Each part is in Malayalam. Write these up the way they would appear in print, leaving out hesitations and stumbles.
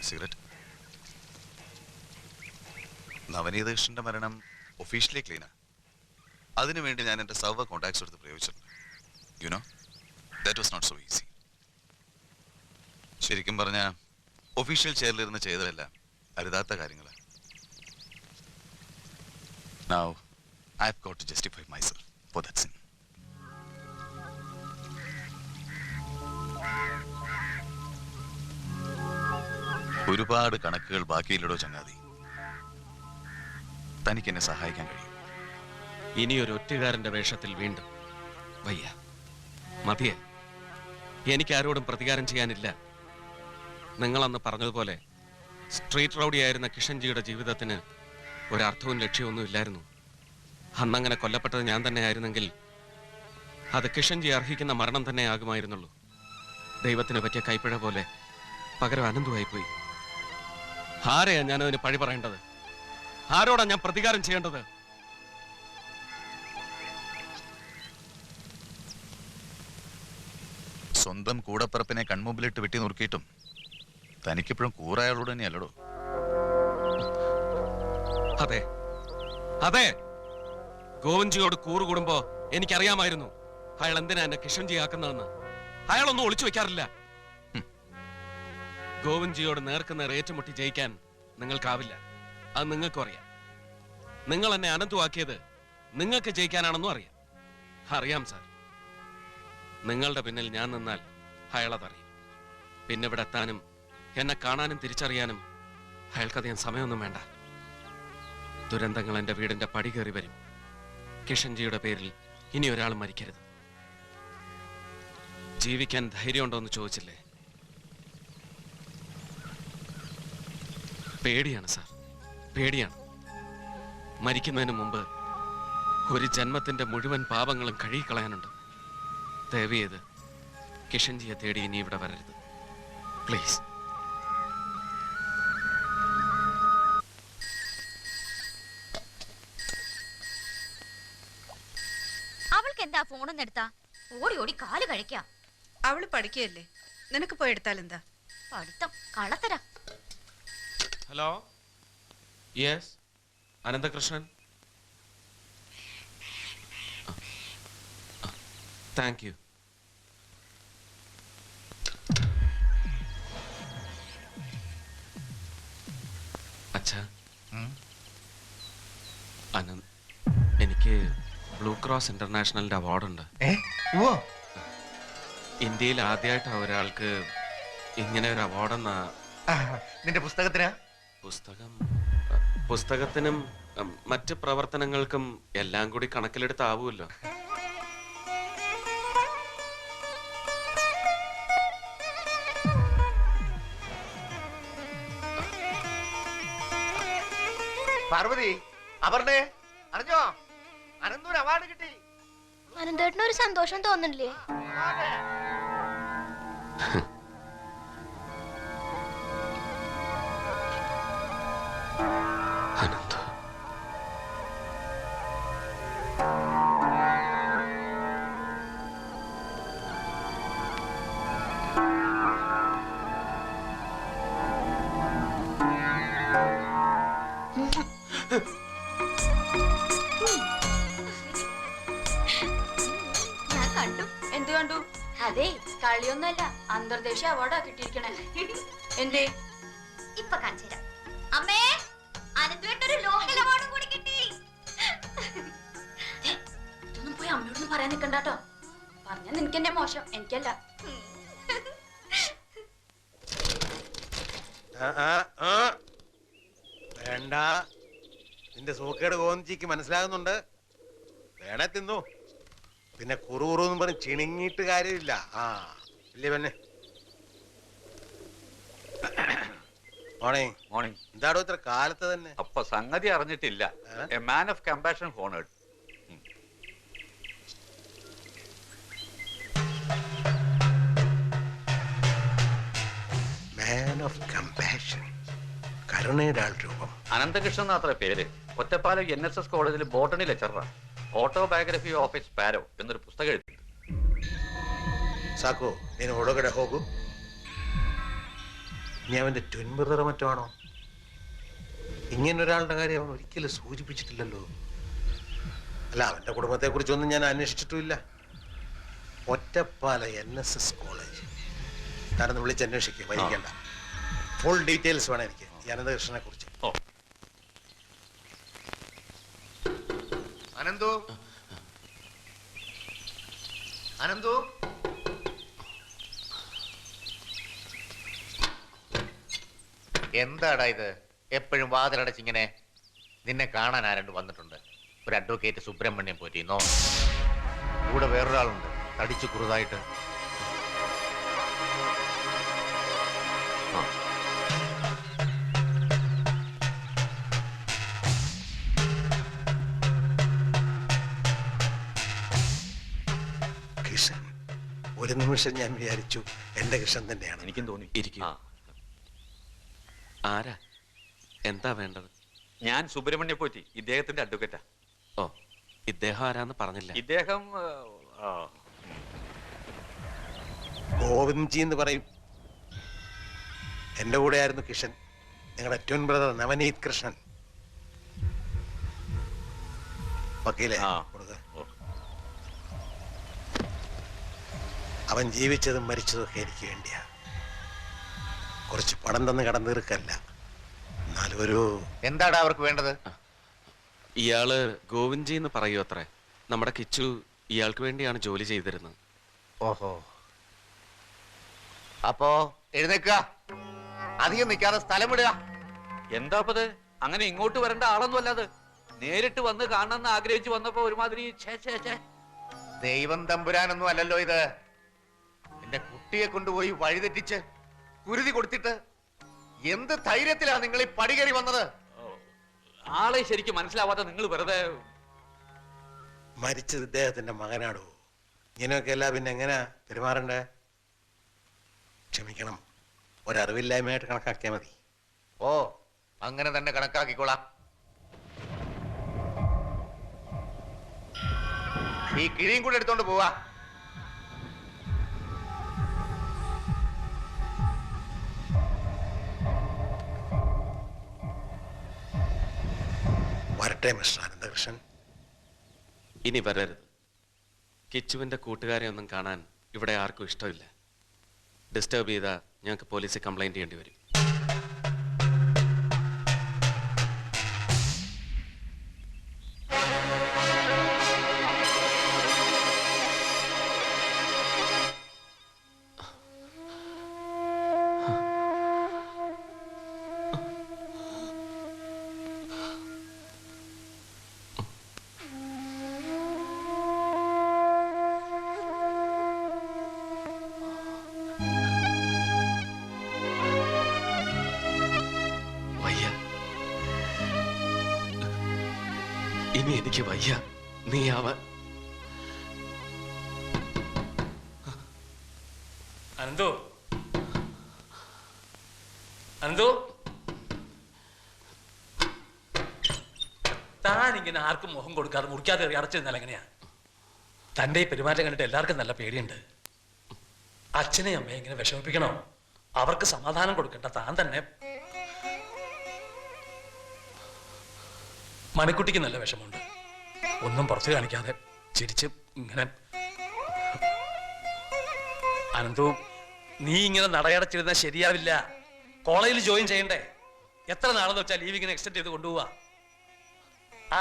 സിഗരറ്റ്. നവനീതകൃഷ്ണന്റെ മരണം ഒഫീഷ്യലി ക്ലീനാ. അതിനുവേണ്ടി ഞാൻ എൻ്റെ സർവ്വ കോണ്ടാക്ട്സ് എടുത്ത് പ്രയോഗിച്ചിട്ടുണ്ട്. You know that was not so easy. ശരിക്കും പറഞ്ഞാൽ ഒഫീഷ്യൽ ചെയറിലിരുന്ന് ചെയ്തതല്ല അരുതാത്ത കാര്യങ്ങൾ. Now I've got to justify myself for that sin. ഒരുപാട് കണക്കുകൾ ബാക്കിയില്ലടോ ചങ്ങാതി. തനിക്ക് എന്നെ സഹായിക്കാൻ കഴിയും. ഇനിയൊരു ഒറ്റുകാരന്റെ വേഷത്തിൽ വീണ്ടും വയ്യ, മതിയെ. എനിക്ക് ആരോടും പ്രതികാരം ചെയ്യാനില്ല. നിങ്ങളന്ന് പറഞ്ഞതുപോലെ സ്ട്രീറ്റ് റൗഡിയായിരുന്ന കിഷൻജിയുടെ ജീവിതത്തിന് ഒരർത്ഥവും ലക്ഷ്യമൊന്നും ഇല്ലായിരുന്നു. അന്നങ്ങനെ കൊല്ലപ്പെട്ടത് ഞാൻ തന്നെ ആയിരുന്നെങ്കിൽ അത് കിഷൻജി അർഹിക്കുന്ന മരണം തന്നെ ആകുമായിരുന്നുള്ളൂ. ദൈവത്തിന് പറ്റിയ കൈപ്പിഴ പോലെ പകരം അനന്തമായിപ്പോയി. ആരെയാ ഞാനതിന് പഴി പറയേണ്ടത്? ആരോടാ ഞാൻ പ്രതികാരം ചെയ്യേണ്ടത്? സ്വന്തം കൂടപ്പിറപ്പിനെ കൺമുമ്പിലിട്ട് വെട്ടി നുറുക്കിയിട്ടും തനിക്കിപ്പോഴും കൂറായാളോട് തന്നെയല്ലടോ. അതെ അതെ, ഗോവിൻജിയോട് കൂറുകൂടുമ്പോ എനിക്കറിയാമായിരുന്നു അയാൾ എന്തിനാ എന്നെ കിഷൻജി ആക്കുന്നതെന്ന്. അയാളൊന്നും ഒളിച്ചു വെക്കാറില്ല. ഗോവിൻജിയോട് നേർക്കുനേർ ഏറ്റുമുട്ടി ജയിക്കാൻ നിങ്ങൾക്കാവില്ല. അത് നിങ്ങൾക്കും അറിയാം. നിങ്ങൾ എന്നെ അനന്തുവാക്കിയത് നിങ്ങൾക്ക് ജയിക്കാനാണെന്നും അറിയാം. അറിയാം സാർ. നിങ്ങളുടെ പിന്നിൽ ഞാൻ നിന്നാൽ അയാളതറിയും. പിന്നെ ഇവിടെ എത്താനും എന്നെ കാണാനും തിരിച്ചറിയാനും അയാൾക്കധികം സമയമൊന്നും വേണ്ട. ദുരന്തങ്ങൾ എൻ്റെ വീടിന്റെ പടി കയറി വരും. കിഷൻജിയുടെ പേരിൽ ഇനി ഒരാൾ മരിക്കരുത്. ജീവിക്കാൻ ധൈര്യമുണ്ടോ എന്ന് ചോദിച്ചില്ലേ? പേടിയാണ് സാർ, പേടിയാണ്. മരിക്കുന്നതിന് മുമ്പ് ഒരു ജന്മത്തിന്റെ മുഴുവൻ പാപങ്ങളും കഴുകിക്കളയാനുണ്ട്. ദയവ് ചെയ്ത് കിഷൻജിയെ തേടി ഇനി ഇവിടെ വരരുത്, പ്ലീസ്. അവൾക്ക് എന്താ ഫോണൊന്നും എടുത്താ? ഓടി ഓടി കാല് കഴിക്കാം. അവള് പഠിക്കുകയല്ലേ, നിനക്ക് പോയി എടുത്താൽ എന്താ? പഠിത്തം കളത്തരാ. Hello, yes, Ananthakrishnan. Thank you. അച്ഛാ, അനന്ത്, എനിക്ക് ബ്ലൂ ക്രോസ് ഇന്റർനാഷണലിന്റെ അവാർഡുണ്ട്. ഇന്ത്യയിൽ ആദ്യമായിട്ടാ ഒരാൾക്ക് ഇങ്ങനെ ഒരു അവാർഡെന്നാ. നിന്റെ പുസ്തകത്തിനാ? പുസ്തകത്തിനും മറ്റ് പ്രവർത്തനങ്ങൾക്കും എല്ലാം കൂടി കണക്കിലെടുത്താവുമല്ലോ. പാർവതി, അപർണേ, അറിഞ്ഞോ? അനന്തൂർ അവാർഡ് കിട്ടി. അനന്തേട്ടന് ഒരു സന്തോഷം തോന്നുന്നില്ലേ? അനന്ത, ഞാൻ കണ്ടു. എന്ത് കണ്ടു? അതെ, കളിയൊന്നുമല്ല, അന്തർദേശീയ അവാർഡാ കിട്ടിയിരിക്കണേ. എന്തേ? ഇപ്പൊ കാണിച്ചു തരാം. അമ്മേ, അനന്തേട്ടനൊരു ലോക്കൽ അവാർഡും കൂടി കിട്ടി. ഇതൊന്നും പോയി അമ്മയോടൊന്നും പറയാൻ നിൽക്കണ്ടാട്ടോ. പറഞ്ഞാൽ നിനക്ക് എന്നെ മോശം, എനിക്കല്ല. വേണ്ട, നിന്റെ സൂക്കേട് ഗോവിന്ദിക്ക് മനസ്സിലാകുന്നുണ്ട്. വേണേ തിന്നു. പിന്നെ കുറുകുറു പറഞ്ഞ് ചിണുങ്ങിയിട്ട് കാര്യമില്ല. ആ ഇല്ലേ പിന്നെ? മോർണിംഗ്. മോർണിംഗ്. എന്താടോ ഇത്ര കാലത്ത് തന്നെ? അപ്പൊ സംഗതി അറിഞ്ഞിട്ടില്ല. A man of compassion honoured. Man of compassion, കരുണയുടെ ആൾ രൂപം. അനന്തകൃഷ്ണൻ എന്നാത്ര പേര്. ഒറ്റപ്പാലം NSS കോളേജിൽ ബോട്ടണി ലെക്ചറാണ്. ഓട്ടോബയോഗ്രഫി ഓഫ് എ സ്പാരോ എന്നൊരു പുസ്തകം എഴുതി. ಸಾಕು, ನೀನು ಒಳಗಡೆ ಹೋಗು. ഇനി അവന്റെ ട്വിൻ ബ്രദർ മറ്റോ ആണോ? ഇങ്ങനൊരാളുടെ കാര്യം അവൻ ഒരിക്കലും സൂചിപ്പിച്ചിട്ടില്ലല്ലോ. അല്ല, അവന്റെ കുടുംബത്തെ കുറിച്ചൊന്നും ഞാൻ അന്വേഷിച്ചിട്ടുമില്ല. ഒറ്റപ്പാല NSS കോളേജ് ഞാനൊന്ന് വിളിച്ച് അന്വേഷിക്കുക, വൈകിക്കണ്ട. ഫുൾ ഡീറ്റെയിൽസ് വേണം എനിക്ക് ഈ അനന്തകൃഷ്ണനെ കുറിച്ച്. അനന്തു, അനന്തു, എന്താടാ ഇത്? എപ്പോഴും വാതിലടച്ചിങ്ങനെ. നിന്നെ കാണാൻ ആരണ്ട് വന്നിട്ടുണ്ട്. ഒരു അഡ്വക്കേറ്റ് സുബ്രഹ്മണ്യം പോറ്റിന്നോ, കൂടെ വേറൊരാളുണ്ട് തടിച്ചു കുറുതായിട്ട്. കിഷൻ, ഒരു നിമിഷം ഞാൻ വിചാരിച്ചു എന്റെ കിഷൻ തന്നെയാണ്. എനിക്കും തോന്നി. ഇരിക്കും. ആരാ? എന്താ വേണ്ടത്? ഞാൻ സുബ്രഹ്മണ്യ പോറ്റി, ഇദ്ദേഹത്തിന്റെ അഡ്വക്കേറ്റാ. ഓ, ഇദ്ദേഹം ആരാന്ന് പറഞ്ഞില്ല. ഇദ്ദേഹം ഗോവിന്ദ്ജി എന്ന് പറയും. എന്റെ കൂടെ ആയിരുന്നു കിഷൻ, നിങ്ങളുടെ ട്വിൻ ബ്രദർ നവനീത് കൃഷ്ണൻ. വക്കീലെ കൊടുക്ക. അവൻ ജീവിച്ചതും മരിച്ചതും ഒക്കെ എനിക്ക് വേണ്ടിയാ. കുറച്ച് പണം തന്ന് കടന്നു തീർക്കല്ല, എന്നാലും ഒരു... എന്താടാ അവർക്ക് വേണ്ടത്? ഇയാള് ഗോവിന്ദ്ജി എന്ന് പറയൂ അത്രേ. നമ്മുടെ കിച്ചു ഇയാൾക്ക് വേണ്ടിയാണ് ജോലി ചെയ്തിരുന്നത്. ഓഹോ, അപ്പോ എഴുന്നേക്കുക, അധികം നിൽക്കാതെ സ്ഥലം വിടുക. എന്താപ്പത്? അങ്ങനെ ഇങ്ങോട്ട് വരേണ്ട ആളൊന്നും അല്ലാതെ നേരിട്ട് വന്ന് കാണണമെന്ന് ആഗ്രഹിച്ചു വന്നപ്പോ ഒരുമാതിരി ദൈവം തമ്പുരാനൊന്നും അല്ലല്ലോ ഇത്. എന്റെ കുട്ടിയെ കൊണ്ടുപോയി വഴിതെറ്റിച്ച് കുരുതി കൊടുത്തിട്ട് എന്ത് ധൈര്യത്തിലാ നിങ്ങൾ ഈ പടികേറി വന്നത്? ആളെ ശരിക്കും മനസ്സിലാവാതെ നിങ്ങൾ വെറുതെ... മരിച്ചത് ഇദ്ദേഹത്തിന്റെ മകനാടോ. ഇങ്ങനെയൊക്കെ അല്ല പിന്നെ എങ്ങനെയാ പെരുമാറണ്ടേ? ക്ഷമിക്കണം, ഒരറിവില്ലായ്മയായിട്ട് കണക്കാക്കിയാൽ മതി. ഓ, അങ്ങനെ തന്നെ കണക്കാക്കിക്കോളാം. ഈ കിഴിയും കൂടെ എടുത്തോണ്ട് പോവാ. വരട്ടെ മിസ്റ്റർ അനന്തകൃഷ്ണൻ. ഇനി വരരുത്. കിച്ചുവിന്റെ കൂട്ടുകാരെ ഒന്നും കാണാൻ ഇവിടെ ആർക്കും ഇഷ്ടമില്ല. ഡിസ്റ്റർബ് ചെയ്താൽ ഞങ്ങൾക്ക് പോലീസിൽ കംപ്ലൈന്റ് ചെയ്യേണ്ടി വരും. ഇനി എനിക്ക് വയ്യ. നീ ആവാൻ അനന്തു, അനന്തു, താൻ ഇങ്ങനെ ആർക്കും മുഖം കൊടുക്കാതെ മുറിക്കാതെ അടച്ചിരുന്നാൽ എങ്ങനെയാ? തന്റെ ഈ പെരുമാറ്റം കണ്ടിട്ട് എല്ലാവർക്കും നല്ല പേടിയുണ്ട്. അച്ഛനെയും അമ്മയെ ഇങ്ങനെ വിഷമിപ്പിക്കണോ? അവർക്ക് സമാധാനം കൊടുക്കണ്ട താൻ തന്നെ. മണിക്കുട്ടിക്ക് നല്ല വിഷമമുണ്ട്. ഒന്നും പുറത്ത് കാണിക്കാതെ ചിരിച്ച് ഇങ്ങനെ. അനന്തു, നീ ഇങ്ങനെ നടയടച്ചിരുന്നാൽ ശരിയാവില്ല. കോളേജിൽ ജോയിൻ ചെയ്യണ്ടേ? എത്ര നാളെന്ന് വെച്ചാൽ ലീവ് ഇങ്ങനെ എക്സ്റ്റെൻഡ് ചെയ്ത് കൊണ്ടുപോവാ.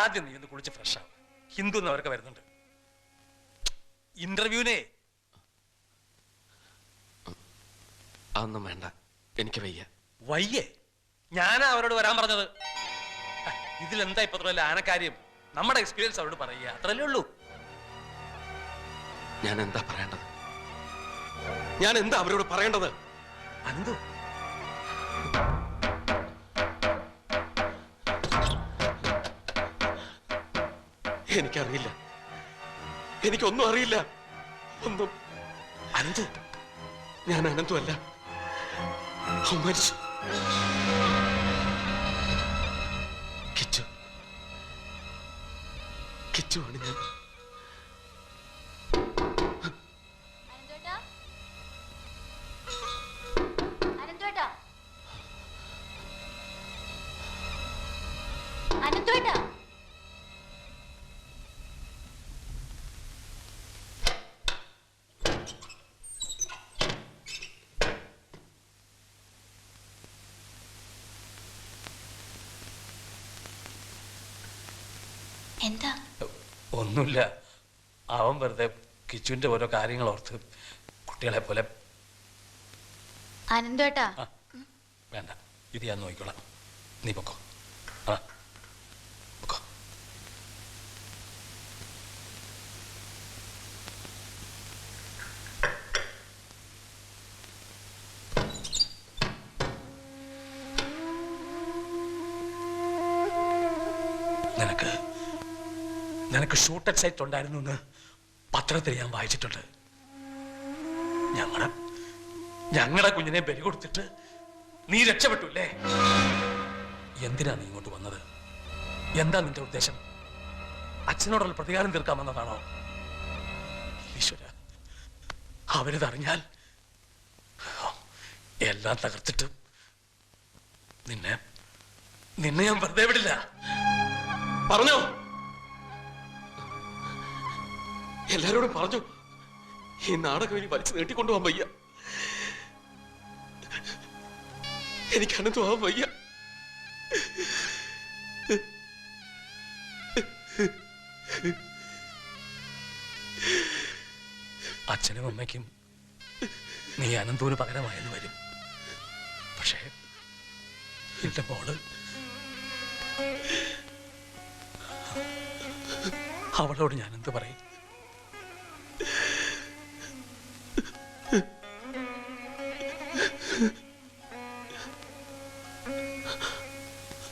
ആദ്യം നീ ഒന്ന് കുളിച്ച് ഫ്രഷ് ആവും. ഹിന്ദു എന്നവരൊക്കെ വരുന്നുണ്ട് ഇന്റർവ്യൂവിനെ. അതൊന്നും വേണ്ട, എനിക്ക് വയ്യ. വയ്യേ? ഞാനാ അവരോട് വരാൻ പറഞ്ഞത്. ഇതിലെന്താ ഇപ്പൊ ആനക്കാര്യം? നമ്മുടെ എക്സ്പീരിയൻസ് അവരോട് പറയുക, അത്രല്ലേ ഉള്ളൂ. ഞാൻ എന്താ പറയേണ്ടത്? ഞാൻ എന്താ അവരോട് പറയേണ്ടത്? അനന്തു, എനിക്കറിയില്ല, എനിക്കൊന്നും അറിയില്ല. ഒന്നും. അനന്തു, ഞാൻ അനന്തു അല്ല. മരിച്ചു. കിച്ചു, കിച്ചുവാണ് ഞാൻ. അനന്തുവേട്ടാ, എന്താ? ഒന്നുമില്ല, അവൻ വെറുതെ കിച്ചുവിന്റെ ഓരോ കാര്യങ്ങൾ ഓർത്ത് കുട്ടികളെ പോലെ. അനന്തേട്ടാ, ആ, വേണ്ട, ഇത് ഞാൻ നോക്കിക്കോളാം, നീ പൊക്കോ. ആ, പൊക്കോ. നിനക്ക് ഷൂട്ട് അറ്റ് സൈറ്റ് ഉണ്ടായിരുന്നു എന്ന് പത്രത്തിൽ ഞാൻ വായിച്ചിട്ടുണ്ട്. ഞങ്ങളുടെ കുഞ്ഞിനെ ബലി കൊടുത്തിട്ട് നീ രക്ഷപ്പെട്ടു അല്ലേ? എന്തിനാ നീ ഇങ്ങോട്ട് വന്നത്? എന്താ നിന്റെ ഉദ്ദേശം? അച്ഛനോടുള്ള പ്രതികാരം തീർക്കാൻ വന്നതാണോ? ഈശ്വര, അവരിതറിഞ്ഞാൽ എല്ലാം തകർത്തിട്ട് നിന്നെ ഞാൻ വെറുതെ വിടില്ല. പറഞ്ഞോ, എല്ലാരോടും പറഞ്ഞു. ഈ നാടകം ഇനി വലിച്ചു നീട്ടിക്കൊണ്ടുപോകാൻ വയ്യ. എനിക്ക് അനന്തമാവാൻ വയ്യ. അച്ഛനും അമ്മയ്ക്കും നീ അനന്തൂന് പകരമായെന്ന് വരും. പക്ഷേ എന്റെ മോള്, അവളോട് ഞാൻ എന്ത് പറയും?